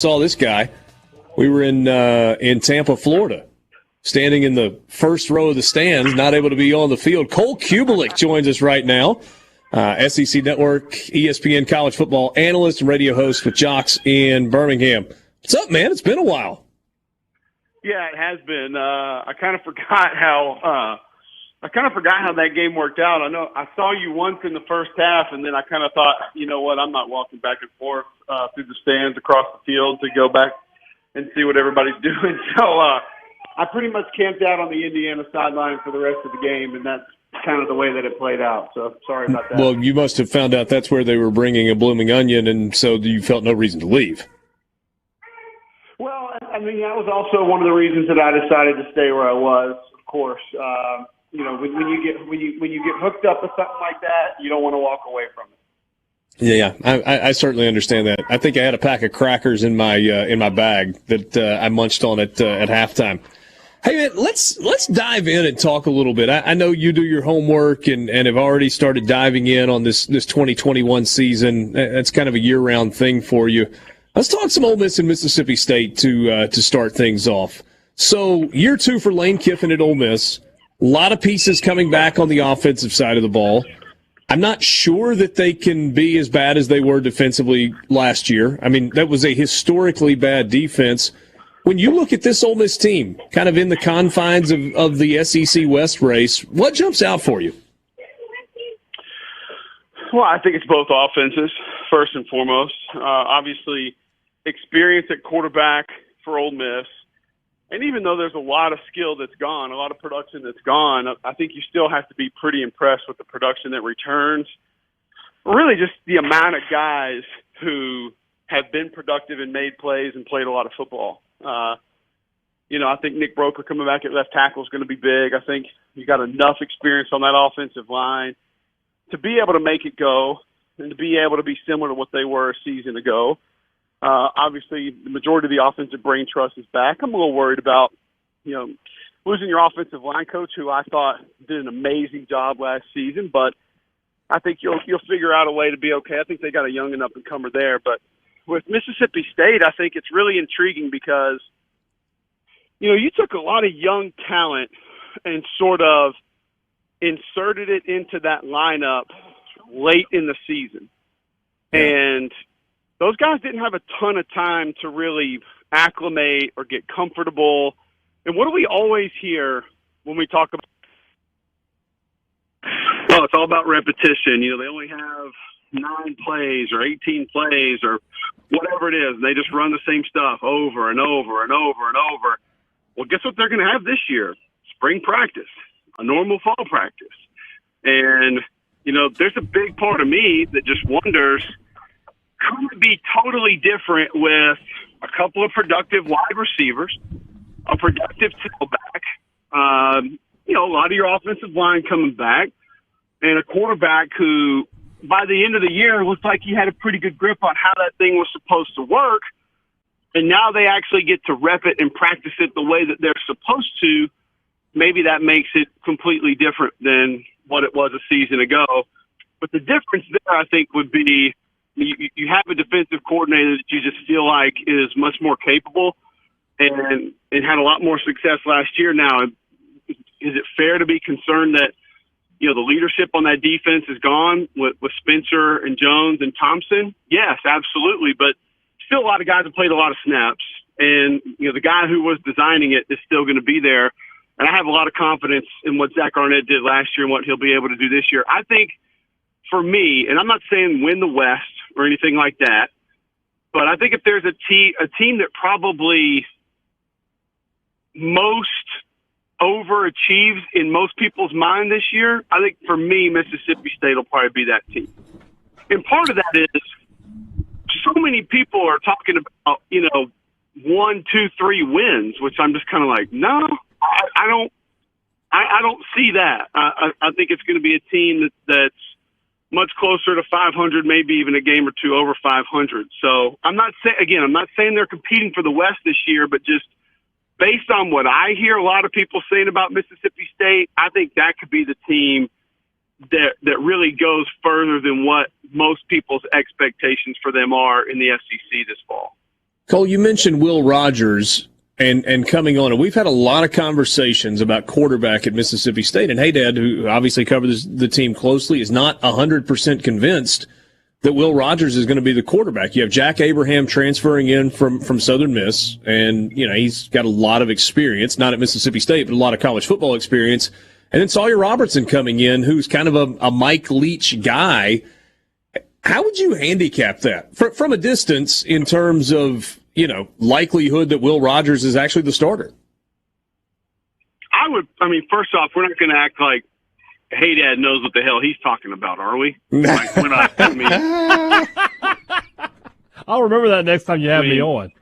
Saw this guy. We were in Tampa, Florida, standing in the first row of the stands, not able to be on the field. Cole Cubelic joins us right now, SEC Network, ESPN college football analyst and radio host with Jocks in Birmingham. What's up, man? It's been a while. Yeah, it has been. I kind of forgot how that game worked out. I know I saw you once in the first half, and then I kind of thought, you know what, I'm not walking back and forth through the stands across the field to go back and see what everybody's doing. So I pretty much camped out on the Indiana sideline for the rest of the game, and that's kind of the way that it played out. So sorry about that. Well, you must have found out that's where they were bringing a blooming onion, and so you felt no reason to leave. Well, I mean, that was also one of the reasons that I decided to stay where I was. Of course, you know, when you get hooked up with something like that, you don't want to walk away from it. Yeah, I certainly understand that. I think I had a pack of crackers in my bag that I munched on at halftime. Hey, man, let's dive in and talk a little bit. I know you do your homework and have already started diving in on this 2021 season. That's kind of a year-round thing for you. Let's talk some Ole Miss and Mississippi State to start things off. So, year two for Lane Kiffin at Ole Miss. A lot of pieces coming back on the offensive side of the ball. I'm not sure that they can be as bad as they were defensively last year. I mean, that was a historically bad defense. When you look at this Ole Miss team, kind of in the confines of the SEC West race, what jumps out for you? Well, I think it's both offenses, first and foremost. Obviously, experience at quarterback for Ole Miss. And even though there's a lot of skill that's gone, a lot of production that's gone, I think you still have to be pretty impressed with the production that returns. Really just the amount of guys who have been productive and made plays and played a lot of football. You know, I think Nick Broker coming back at left tackle is going to be big. I think you got enough experience on that offensive line to be able to make it go and to be able to be similar to what they were a season ago. Obviously, the majority of the offensive brain trust is back. I'm a little worried about, you know, losing your offensive line coach, who I thought did an amazing job last season. But I think you'll figure out a way to be okay. I think they got a young and up-and-comer there. But with Mississippi State, I think it's really intriguing because, you know, you took a lot of young talent and sort of inserted it into that lineup late in the season. Yeah. And those guys didn't have a ton of time to really acclimate or get comfortable. And what do we always hear when we talk about, oh, it's all about repetition. You know, they only have 9 plays or 18 plays or whatever it is. And they just run the same stuff over and over and over and over. Well, guess what they're going to have this year? Spring practice, a normal fall practice. And, you know, there's a big part of me that just wonders, could it be totally different with a couple of productive wide receivers, a productive tailback, you know, a lot of your offensive line coming back, and a quarterback who, by the end of the year, looked like he had a pretty good grip on how that thing was supposed to work, and now they actually get to rep it and practice it the way that they're supposed to. Maybe that makes it completely different than what it was a season ago. But the difference there, I think, would be you have a defensive coordinator that you just feel like is much more capable and had a lot more success last year. Now, is it fair to be concerned that, you know, the leadership on that defense is gone with Spencer and Jones and Thompson? Yes, absolutely. But still a lot of guys have played a lot of snaps. And, you know, the guy who was designing it is still going to be there. And I have a lot of confidence in what Zach Arnett did last year and what he'll be able to do this year. I think, for me, and I'm not saying win the West or anything like that, but I think if there's a team that probably most overachieves in most people's mind this year, I think for me, Mississippi State will probably be that team. And part of that is so many people are talking about, you know, 1, 2, 3 wins, which I'm just kind of like, no, I don't see that. I think it's going to be a team that's much closer to 500, maybe even a game or two over 500. So I'm not saying they're competing for the West this year, but just based on what I hear a lot of people saying about Mississippi State, I think that could be the team that really goes further than what most people's expectations for them are in the SEC this fall. Cole, you mentioned Will Rogers and coming on, and we've had a lot of conversations about quarterback at Mississippi State. And Haydad, who obviously covers the team closely, is not 100% convinced that Will Rogers is going to be the quarterback. You have Jack Abraham transferring in from Southern Miss, and he's got a lot of experience, not at Mississippi State, but a lot of college football experience. And then Sawyer Robertson coming in, who's kind of a Mike Leach guy. How would you handicap that from a distance in terms of, likelihood that Will Rogers is actually the starter? First off, we're not going to act like Haydad knows what the hell he's talking about, are we? I'll remember that next time you have me on.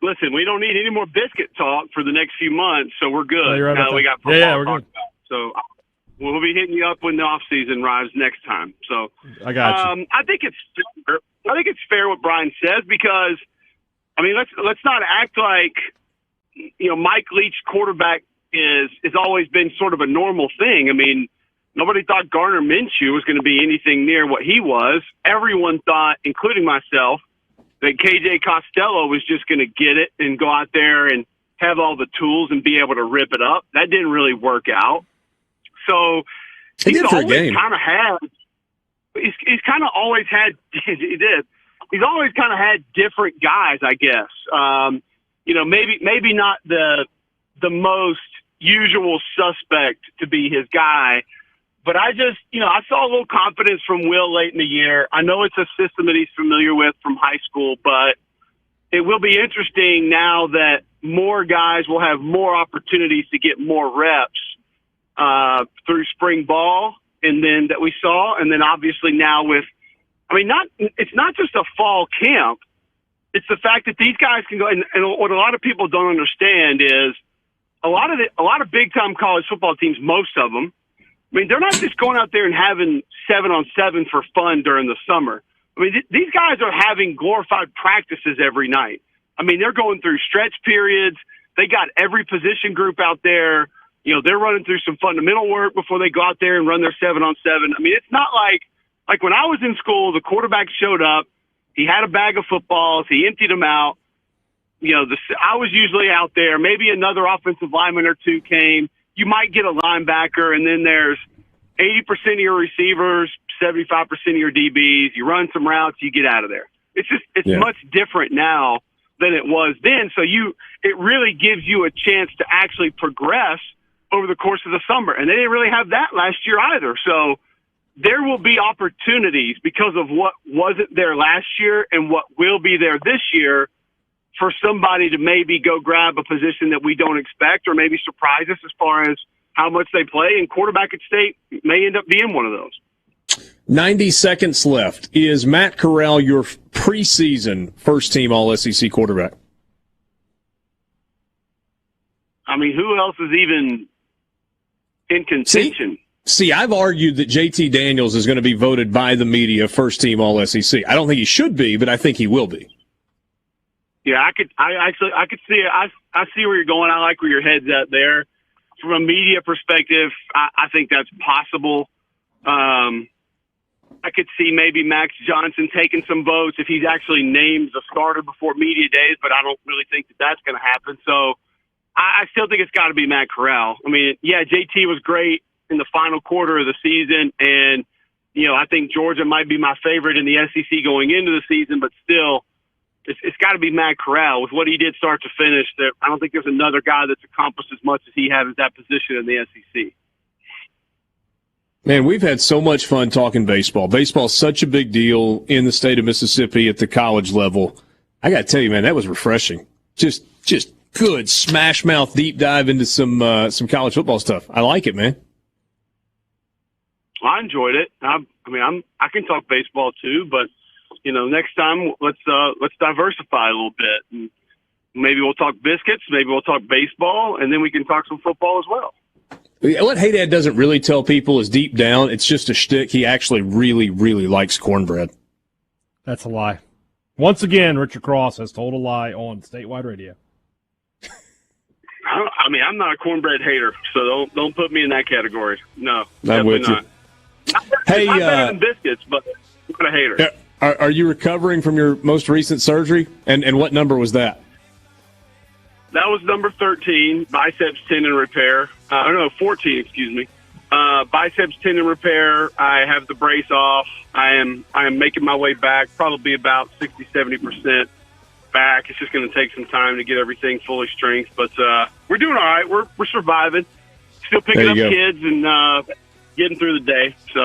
Listen, we don't need any more biscuit talk for the next few months, so we're good. Right now we got football we're talk good. about. So we'll be hitting you up when the off season arrives next time. So I got you. I think it's fair what Brian says because let's not act like Mike Leach quarterback is always been sort of a normal thing. Nobody thought Gardner Minshew was going to be anything near what he was. Everyone thought, including myself, that KJ Costello was just going to get it and go out there and have all the tools and be able to rip it up. That didn't really work out. So he's always kind of had. He's kind of always had. He did. He's always kind of had different guys, I guess. Maybe not the most usual suspect to be his guy, but I saw a little confidence from Will late in the year. I know it's a system that he's familiar with from high school, but it will be interesting now that more guys will have more opportunities to get more reps through spring ball, and then that we saw, and then obviously now with, it's not just a fall camp. It's the fact that these guys can go, and what a lot of people don't understand is a lot of big time college football teams, most of them, they're not just going out there and having 7-on-7 for fun during the summer. These guys are having glorified practices every night. They're going through stretch periods. They got every position group out there. They're running through some fundamental work before they go out there and run their 7-on-7. It's not like when I was in school, the quarterback showed up. He had a bag of footballs. He emptied them out. I was usually out there. Maybe another offensive lineman or two came. You might get a linebacker, and then there's 80% of your receivers, 75% of your DBs. You run some routes, you get out of there. It's much different now than it was then. So it really gives you a chance to actually progress over the course of the summer. And they didn't really have that last year either. So there will be opportunities because of what wasn't there last year and what will be there this year for somebody to maybe go grab a position that we don't expect or maybe surprise us as far as how much they play. And quarterback at State may end up being one of those. 90 seconds left. Is Matt Corral your preseason first-team All-SEC quarterback? Who else is even in contention? See, I've argued that JT Daniels is going to be voted by the media first-team All-SEC. I don't think he should be, but I think he will be. Yeah, I could see it. I see where you're going. I like where your head's at there. From a media perspective, I think that's possible. I could see maybe Max Johnson taking some votes if he's actually named the starter before media days, but I don't really think that that's going to happen. So I still think it's got to be Matt Corral. JT was great in the final quarter of the season, and I think Georgia might be my favorite in the SEC going into the season, but still, it's got to be Matt Corral. With what he did start to finish, I don't think there's another guy that's accomplished as much as he has at that position in the SEC. Man, we've had so much fun talking baseball. Baseball's such a big deal in the state of Mississippi at the college level. I got to tell you, man, that was refreshing. Just good smash mouth deep dive into some college football stuff. I like it, man. I enjoyed it. I can talk baseball too, but next time let's diversify a little bit. And maybe we'll talk biscuits, maybe we'll talk baseball, and then we can talk some football as well. What Haydad doesn't really tell people is deep down, it's just a shtick. He actually really, really likes cornbread. That's a lie. Once again, Richard Cross has told a lie on statewide radio. I'm not a cornbread hater, so don't put me in that category. No, I'm with you. Not. I'm better than biscuits, but I'm not a hater. Are you recovering from your most recent surgery? And what number was that? That was number 13, biceps tendon repair. 14, excuse me. Biceps tendon repair. I have the brace off. I am making my way back, probably about 60, 70% back. It's just going to take some time to get everything fully strength, but we're doing all right. We're surviving. Still picking up kids and getting through the day. So.